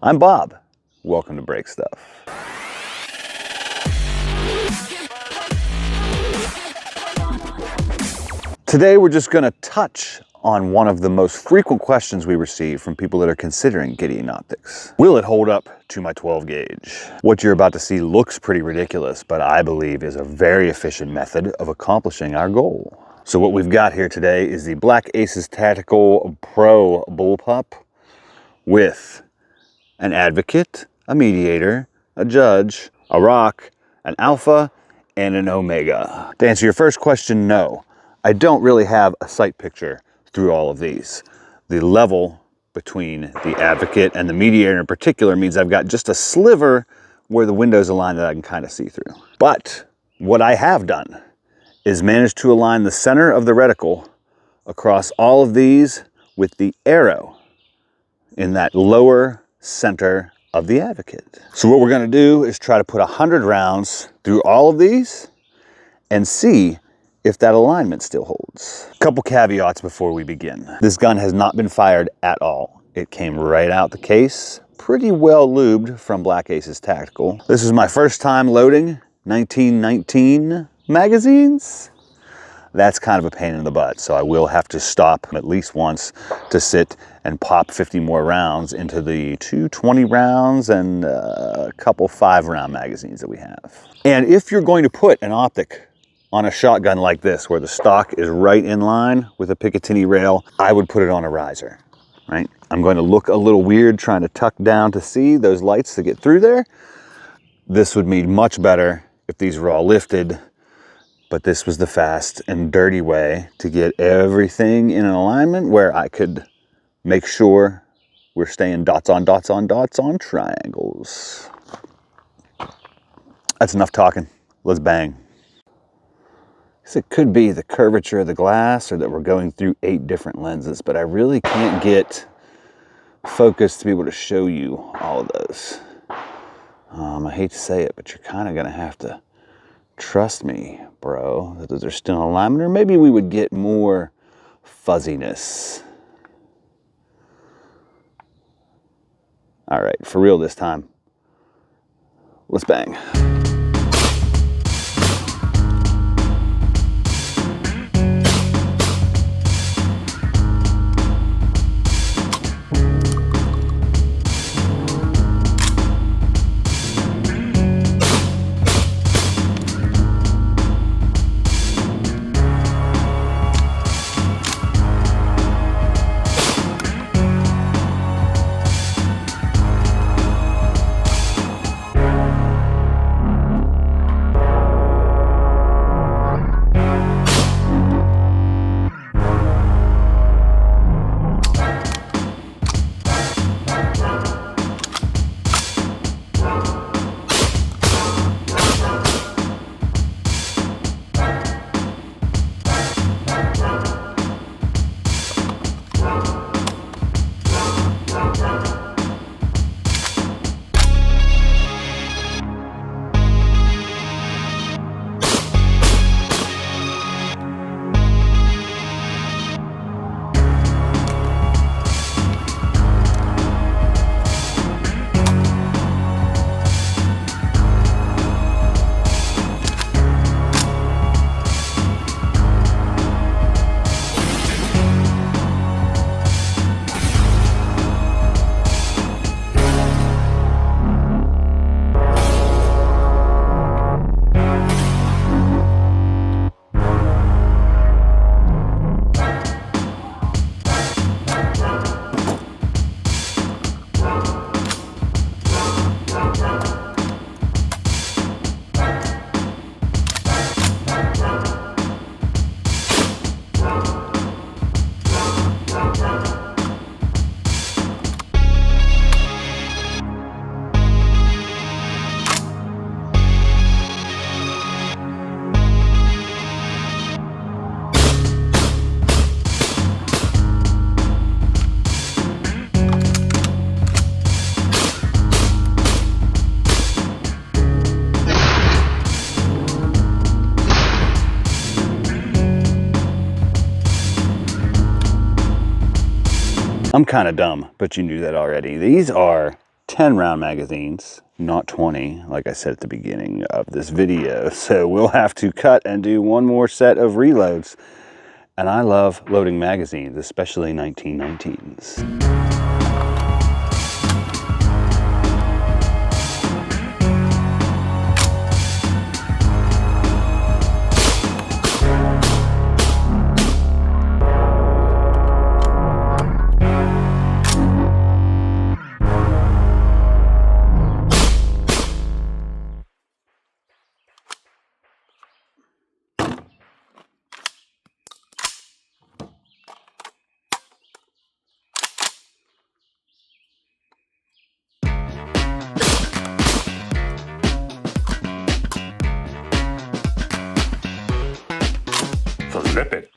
I'm Bob. Welcome to Break Stuff. Today we're just going to touch on one of the most frequent questions we receive from people that are considering Gideon Optics. Will it hold up to my 12 gauge? What you're about to see looks pretty ridiculous, but I believe is a very efficient method of accomplishing our goal. So what we've got here today is the Black Aces Tactical Pro Bullpup with an advocate, a mediator, a judge, a rock, an alpha, and an omega. To answer your first question, no. I don't really have a sight picture through all of these. The level between the advocate and the mediator in particular means I've got just a sliver where the windows align that I can kind of see through. But what I have done is managed to align the center of the reticle across all of these with the arrow in that lower center of the advocate. So what we're going to do is try to put 100 rounds through all of these and see if that alignment still holds. A couple caveats before we begin. This gun has not been fired at all. It came right out the case, pretty well lubed from Black Aces Tactical. This is my first time loading 1919 magazines. That's kind of a pain in the butt, so I will have to stop at least once to sit and pop 50 more rounds into the 220 rounds and a couple 5-round magazines that we have. And if you're going to put an optic on a shotgun like this, where the stock is right in line with a Picatinny rail, I would put it on a riser, right? I'm going to look a little weird trying to tuck down to see those lights to get through there. This would be much better if these were all lifted, but this was the fast and dirty way to get everything in an alignment where I could make sure we're staying dots on dots on dots on triangles. That's enough talking. Let's bang. It could be the curvature of the glass or that we're going through 8 different lenses, but I really can't get focus to be able to show you all of those. I hate to say it, but you're kind of going to have to trust me, bro, that those are still in alignment, or maybe we would get more fuzziness. All right, for real this time. Let's bang. I'm kind of dumb, but you knew that already. These are 10 round magazines, not 20, like I said at the beginning of this video. So we'll have to cut and do one more set of reloads. And I love loading magazines, especially 1919s. Flip it.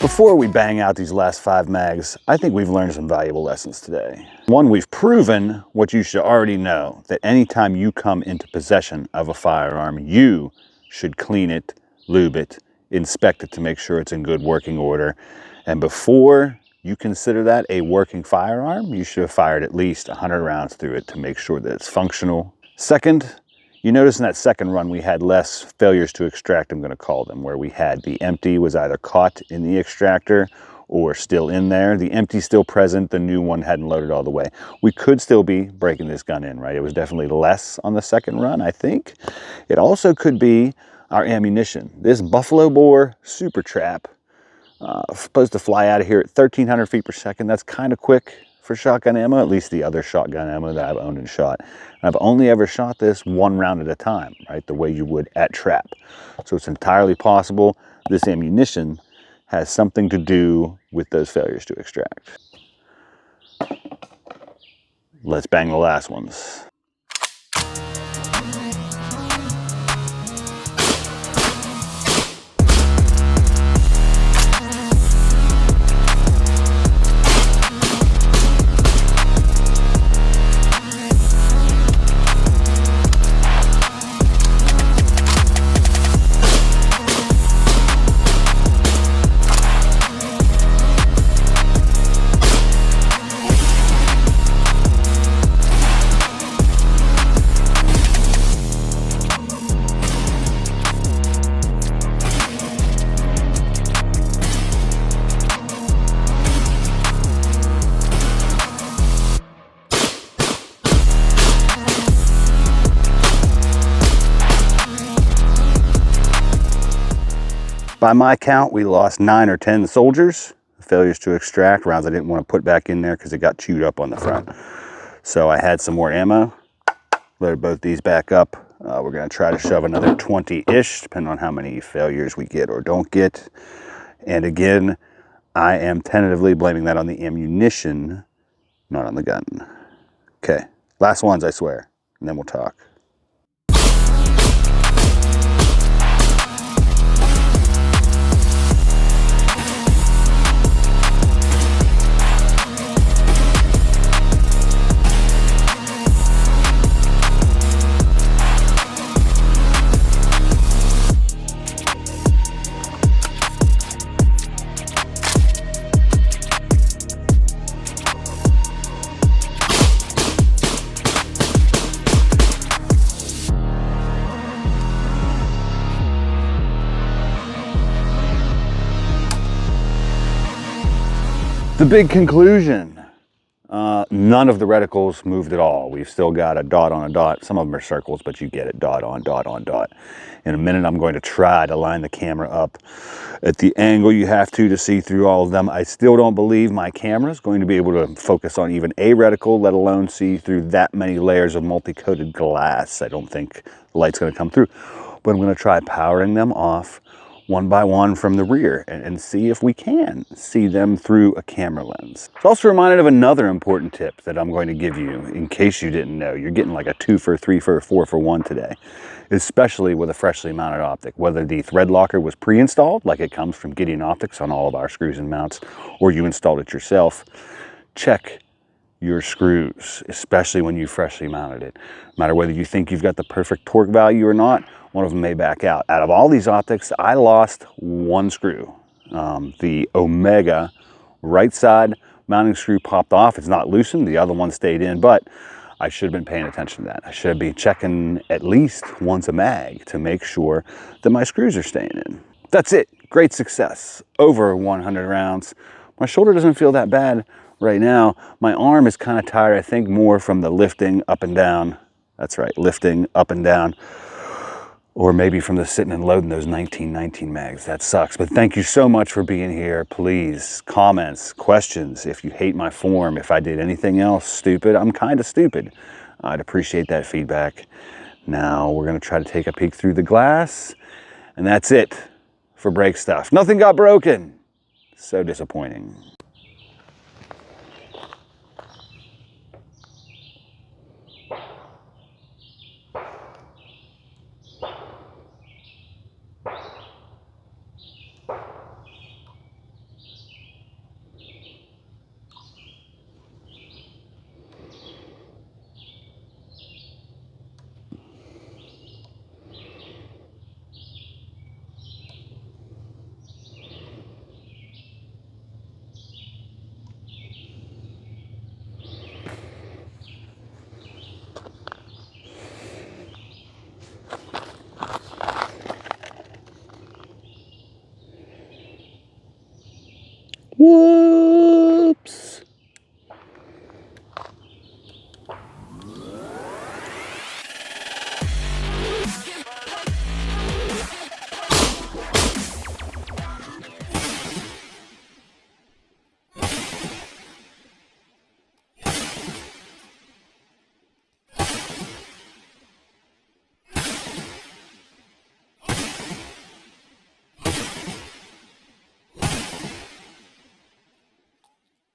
Before we bang out these last 5 mags, I think we've learned some valuable lessons today. One, we've proven what you should already know, that anytime you come into possession of a firearm, you should clean it, lube it, inspect it to make sure it's in good working order. And before you consider that a working firearm, you should have fired at least 100 rounds through it to make sure that it's functional. Second, you notice in that second run we had less failures to extract, I'm going to call them, where we had the empty was either caught in the extractor or still in there. The empty still present, the new one hadn't loaded all the way. We could still be breaking this gun in, right? It was definitely less on the second run, I think. It also could be our ammunition. This Buffalo Bore Super Trap, supposed to fly out of here at 1,300 feet per second. That's kind of quick for shotgun ammo, at least the other shotgun ammo that I've owned and shot. And I've only ever shot this 1 round at a time, right? The way you would at trap. So it's entirely possible this ammunition has something to do with those failures to extract. Let's bang the last ones. By my count, we lost 9 or 10 soldiers. Failures to extract, rounds I didn't want to put back in there because it got chewed up on the front. So I had some more ammo. Loaded both these back up. We're going to try to shove another 20-ish, depending on how many failures we get or don't get. And again, I am tentatively blaming that on the ammunition, not on the gun. Okay, last ones, I swear, and then we'll talk. The big conclusion, none of the reticles moved at all. We've still got a dot on a dot. Some of them are circles, but you get it, dot on dot on dot. In a minute, I'm going to try to line the camera up at the angle you have to see through all of them. I still don't believe my camera is going to be able to focus on even a reticle, let alone see through that many layers of multi-coated glass. I don't think the light's going to come through, but I'm going to try powering them off one by one from the rear and see if we can see them through a camera lens. I was also reminded of another important tip that I'm going to give you in case you didn't know. You're getting like a 2 for 3 for 4 for 1 today, especially with a freshly mounted optic. Whether the thread locker was pre-installed, like it comes from Gideon Optics on all of our screws and mounts, or you installed it yourself, check your screws, especially when you freshly mounted it. No matter whether you think you've got the perfect torque value or not, one of them may back out. Out of all these optics, I lost one screw. The Omega right side mounting screw popped off. It's not loosened, the other one stayed in, but I should have been paying attention to that. I should be checking at least once a mag to make sure that my screws are staying in. That's it, great success. Over 100 rounds. My shoulder doesn't feel that bad right now. My arm is kind of tired, I think more from the lifting up and down. That's right, lifting up and down. Or maybe from the sitting and loading those 1919 mags. That sucks. But thank you so much for being here. Please, comments, questions. If you hate my form, if I did anything else stupid, I'm kind of stupid. I'd appreciate that feedback. Now we're going to try to take a peek through the glass. And that's it for brake stuff. Nothing got broken. So disappointing.